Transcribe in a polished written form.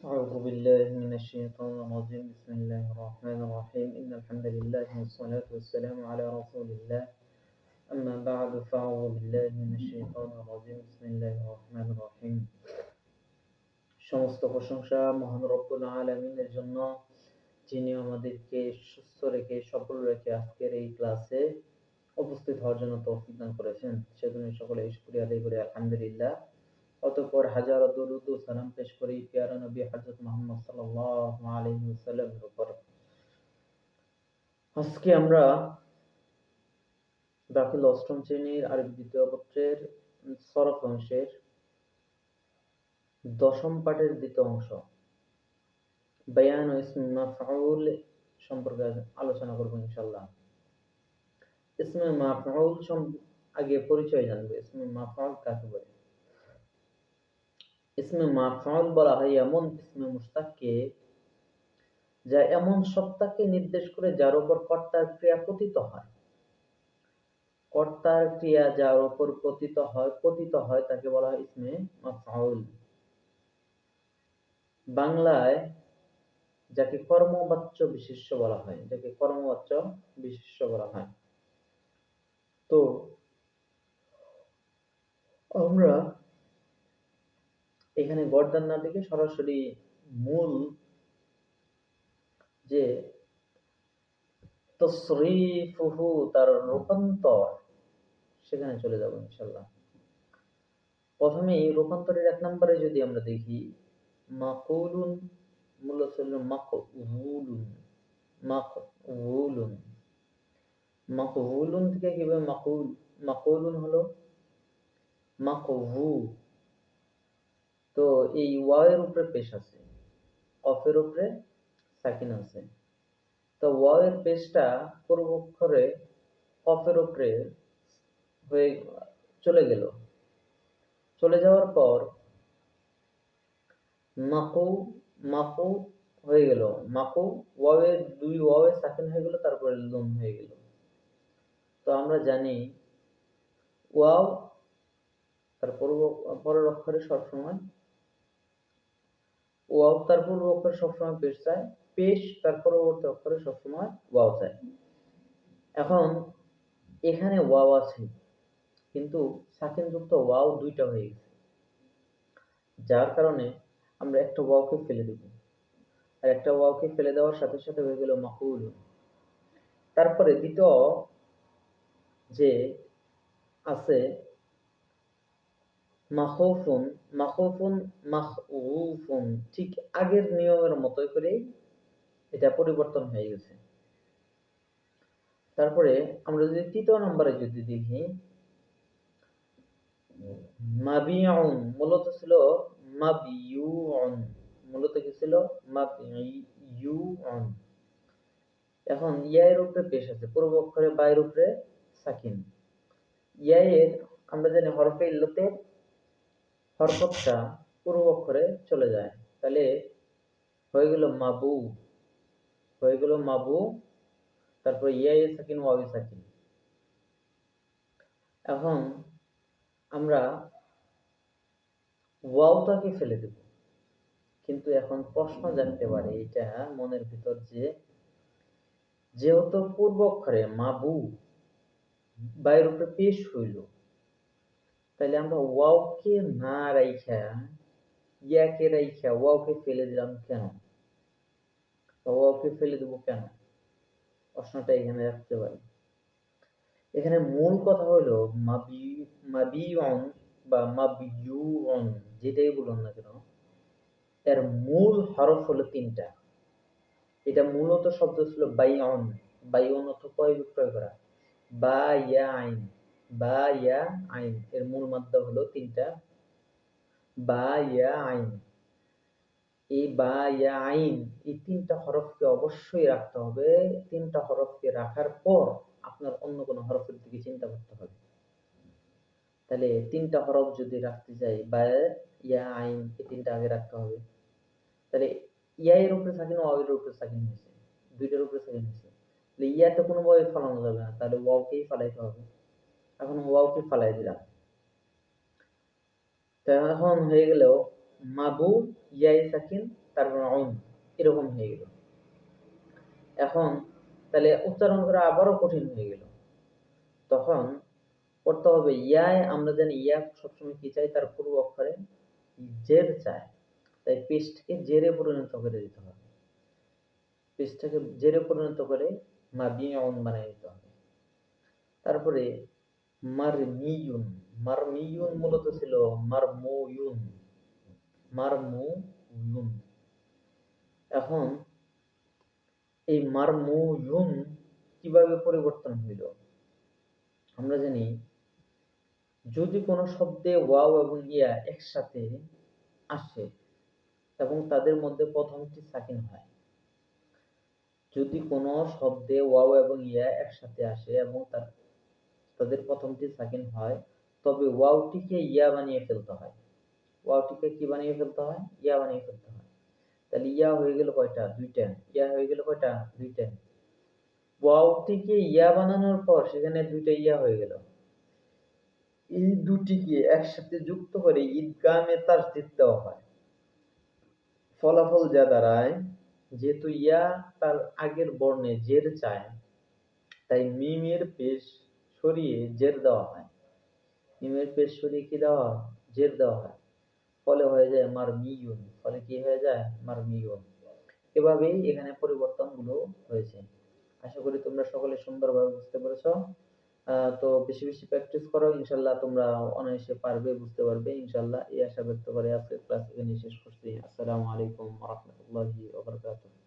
أعوذ بالله من الشيطان الرجيم بسم الله الرحمن الرحيم إن الحمد لله والصلاة والسلام على رسول الله أما بعد فأعوذ بالله من الشيطان الرجيم بسم الله الرحمن الرحيم সমস্ত প্রশংসা মহান রব্বুল আলামিনের জন্য, যিনি আমাদেরকে সুস্থ রেখে সফল রেখে আজকের এই ক্লাসে উপস্থিত হওয়ার জন্য তৌফিক দান করেছেন। সেজন্য সকলে শুকরিয়া আদায় করি আলহামদুলিল্লাহ। অতঃপর হাজারো দরুদ ও সালাম পেশ করি প্যারা নবী হযরত মুহাম্মদ সাল্লাল্লাহু আলাইহি ওয়াসাল্লামের উপর। আজকে আমরা দাখিল অষ্টম শ্রেণীর আরবি দ্বিতীয় পত্রের সরফ অংশের দশম পাঠের দ্বিতীয় অংশ বায়ান ও ইসম মাফউল সম্পর্কে আলোচনা করব ইনশাআল্লাহ। ইসমে মাফউল আগে পরিচয় জানবো। ইসমে মাফউল কাকে বলে? ইসমে মাফউল বলা হয় এমন ইসমে মুশতাককে যা এমন সত্তাকে নির্দেশ করে যার উপর কর্তার ক্রিয়া পতিত হয়। কর্তার ক্রিয়া যার উপর পতিত হয় তাকে বলা হয় ইসমে মাফউল। বাংলায় যাকে কর্মবাচ্য বিশেষ্য বলা হয়, তো আমরা এখানে গর্দান না দেখে সরাসরি মূল যে তসরিফুহু, তার রূপান্তর, সেখানে চলে যাব ইনশাআল্লাহ। প্রথমেই রূপান্তরের 1 নম্বরে যদি আমরা দেখি, মাকুলুন মূলত হলো মাকবুলুন। মাকবুলুন মাকবুলুন থেকে কিভাবে মাকুলুন হলো মাকবু। তো এই ওয়াও এর উপরে পেশ আছে, কফের উপরে সাকিন আছে। তো ওয়াও এর পেশটা পূর্ব অক্ষরে কফের উপরে হয়ে চলে যাওয়ার পর মাকু মাকু হয়ে গেল। মাকু ওয়াও এর 2 ওয়াও এর সাকিন হয়ে গেল, তারপরে লুম হয়ে গেল। তো আমরা জানি ওয়াও তার পরের অক্ষরে সবসময় ওয়াও তার পূর্ব অক্ষরে সবসময় পেশ চায়, পেশ তার পরবর্তী অক্ষরে সবসময় ওয়াও চায়। এখন এখানে ওয়াও আছে কিন্তু সাকিন যুক্ত ওয়াও 2টা হয়ে গেছে, যার কারণে আমরা একটা ওয়াওকে ফেলে দেব, আর একটা ওয়াওকে ফেলে দেওয়ার সাথে সাথে হয়ে গেল মাকুল। তারপরে দ্বিতীয় যে আছে মাখুফুন, মাখউফুন, ঠিক আগের নিয়মের মতোই করে এটা পরিবর্তন হয়ে গেছে। তারপরে আমরা যদি তৃতীয় নম্বরে যদি দেখি, মাবিউন মূলত ছিল মাবিউন, মূলত কি ছিল মাবিউন। এখন ইয়া এর উপরে পেশ আছে, পূর্ব অক্ষরে বাইরের উপরে সাকিন। ইয়া এর আমরা জানি হরফে ইল্লতের হরকতটা পূর্ব অক্ষরে চলে যায়, তাহলে হয়ে গেল মাবু, তারপর ইয়া এ সাকিন ওয়াও এ সাকিন। এখন আমরা ওয়াওটাকে ফেলে দেব, কিন্তু এখন প্রশ্ন জানতে পারে এটা মনের ভিতর যে, যেহেতু পূর্ব অক্ষরে মাবু বাইরের উপরে পেশ হইল, তাহলে আমরা ওয়াওকে না রাইখা ইয়াকে রাইখা ওয়াওকে ফেলে দিলাম কেন? ওয়াওকে ফেলে দেব কেন? প্রশ্নটা এখানে রাখতে পারি। এখানে মূল কথা হলো মাবিউন বা মাবিউন, যেটাই বলুন না কেন, এর মূল হরফ হলো 3টা। এটা মূলত শব্দ ছিল বাইউন। বাইউন অর্থ কয় বিক্রয় করা, বা ইয়া আইন, এর মূল মাত্রা হলো 3টা, বা ইয়া আইন। এই বা ইয়া আইন, এই 3টা হরফকে অবশ্যই রাখতে হবে। 3টা হরফকে রাখার পর আপনার অন্য কোনো হরফের দিকে চিন্তা করতে হবে। তাহলে 3টা হরফ যদি রাখতে যাই, বা ইয়া আইন, এই 3টা আগে রাখতে হবে। তাহলে ইয়া এর উপরে সাকিন, ওয়াও এর উপরে সাকিন হয়েছে, 2টার উপরে সাকিন হয়েছে। তাহলে ইয়াতে কোনোভাবে ফালানো যাবে না, তাহলে ওয়াওকেই ফালাইতে হবে। এখন ওয়াওকে ফালাই দিলাম, তো এখন হয়ে গেল মাবু ইয়াই সাকিন তারপর উন এরকম হয়ে গেল। এখন তাহলে উচ্চারণ করা আবারও কঠিন হয়ে গেল। তখন করতে হবে ইয়ায়, আমরা জানি ইয়া সবসময় কি চাই, তার পূর্ব অক্ষরে জের চায়, তাই পেশটাকে জেরে পরিণত করে দিতে হবে। পেশটাকে জেরে পরিণত করে মাবিউন বানিয়ে দিতে হবে। তারপরে মারমিউন, মারমিউন মূলত ছিল মারমুয়ুন, মারমুয়ুন। এখন এই মারমুয়ুন কিভাবে পরিবর্তন হইল? আমরা জানি যদি কোনো শব্দে ওয়াও এবং ইয়া একসাথে আসে এবং তাদের মধ্যে প্রথমটি সাকিন হয়, যদি কোনো শব্দে ওয়াও এবং ইয়া একসাথে আসে এবং তাদের প্রথমটি সাকিন হয়, তবে ওয়াওটিকে ইয়া বানিয়ে ফেলতে হয়। ওয়াওটিকে কি বানিয়ে ফেলতে হয়? ইয়া বানিয়ে ফেলতে হয়। তাহলে ইয়া হয়ে গেল কয়টা? দুইটা। ইয়া হয়ে গেল কয়টা? দুইটা। ওয়াওটিকে ইয়া বানানোর পর সেখানে দুইটা ইয়া হয়ে গেল। এই দুটিকে একসাথে যুক্ত করে ইদগামে তাসদীদ দেওয়া হয়। ফলাফল যা দাঁড়ায়, যেহেতু ইয়া তার আগের বর্ণে জের চায়, তাই মিমের পেশ সরিয়ে জের দেওয়া হয়। মিমের পেশ সরিয়ে কি দেওয়া হয়? জের দেওয়া হয়। ফলে হয়ে যায় মারমিউন। ফলে কি হয়ে যায়? মারমিউন। এভাবেই এখানে পরিবর্তনগুলো হয়েছে। আশা করি তোমরা সকলে সুন্দরভাবে বুঝতে পেরেছো। তো বেশি বেশি প্র্যাকটিস করো, ইনশাল্লাহ তোমরা অনায়াসে পারবে, বুঝতে পারবে ইনশাল্লাহ। এই আশা ব্যক্ত করে আজকের ক্লাস এখানেই শেষ করছি। আসসালামু আলাইকুম ওয়া রাহমাতুল্লাহি ওয়া বারাকাতুহু।